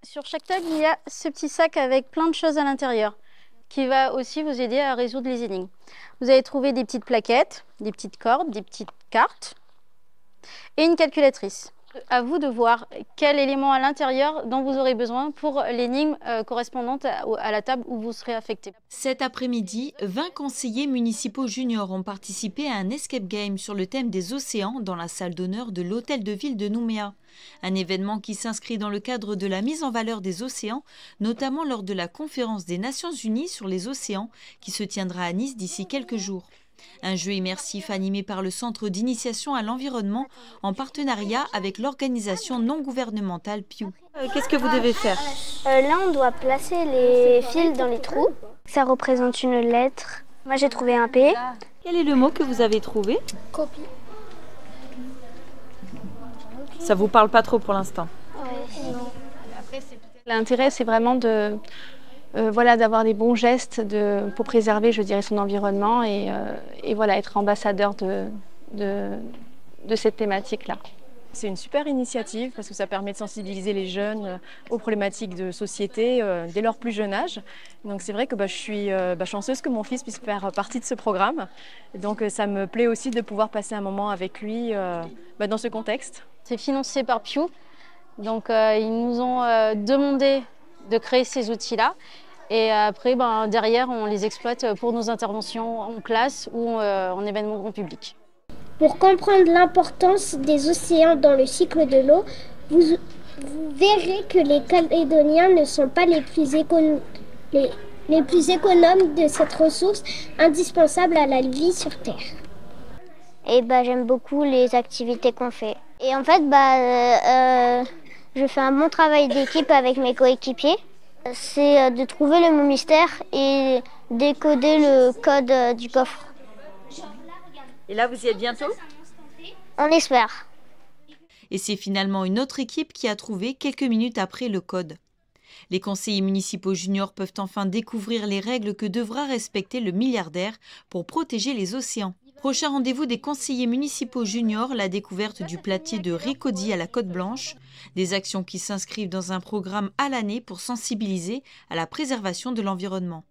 Sur chaque table, il y a ce petit sac avec plein de choses à l'intérieur qui va aussi vous aider à résoudre les énigmes. Vous allez trouver des petites plaquettes, des petites cordes, des petites cartes et une calculatrice. À vous de voir quel élément à l'intérieur dont vous aurez besoin pour l'énigme correspondante à la table où vous serez affecté. Cet après-midi, 20 conseillers municipaux juniors ont participé à un escape game sur le thème des océans dans la salle d'honneur de l'hôtel de ville de Nouméa. Un événement qui s'inscrit dans le cadre de la mise en valeur des océans, notamment lors de la conférence des Nations Unies sur les océans qui se tiendra à Nice d'ici quelques jours. Un jeu immersif animé par le Centre d'initiation à l'environnement en partenariat avec l'organisation non gouvernementale Pew. Qu'est-ce que vous devez faire? Là, on doit placer les fils dans les trous. Ça représente une lettre. Moi, j'ai trouvé un P. Quel est le mot que vous avez trouvé? Copie. Ça vous parle pas trop pour l'instant? L'intérêt, c'est vraiment de... d'avoir des bons gestes pour préserver, je dirais, son environnement et voilà, être ambassadeur de cette thématique-là. C'est une super initiative parce que ça permet de sensibiliser les jeunes aux problématiques de société dès leur plus jeune âge. Donc c'est vrai que je suis chanceuse que mon fils puisse faire partie de ce programme. Donc ça me plaît aussi de pouvoir passer un moment avec lui dans ce contexte. C'est financé par Pew, donc ils nous ont demandé de créer ces outils-là. Et après, derrière, on les exploite pour nos interventions en classe ou en événements grand public. Pour comprendre l'importance des océans dans le cycle de l'eau, vous verrez que les Calédoniens ne sont pas les plus économes de cette ressource indispensable à la vie sur Terre. Et j'aime beaucoup les activités qu'on fait. Et en fait, je fais un bon travail d'équipe avec mes coéquipiers. C'est de trouver le mot mystère et décoder le code du coffre. Et là, vous y êtes bientôt? On espère. Et c'est finalement une autre équipe qui a trouvé quelques minutes après le code. Les conseillers municipaux juniors peuvent enfin découvrir les règles que devra respecter le milliardaire pour protéger les océans. Prochain rendez-vous des conseillers municipaux juniors, la découverte du platier de Ricaudy à la Côte Blanche. Des actions qui s'inscrivent dans un programme à l'année pour sensibiliser à la préservation de l'environnement.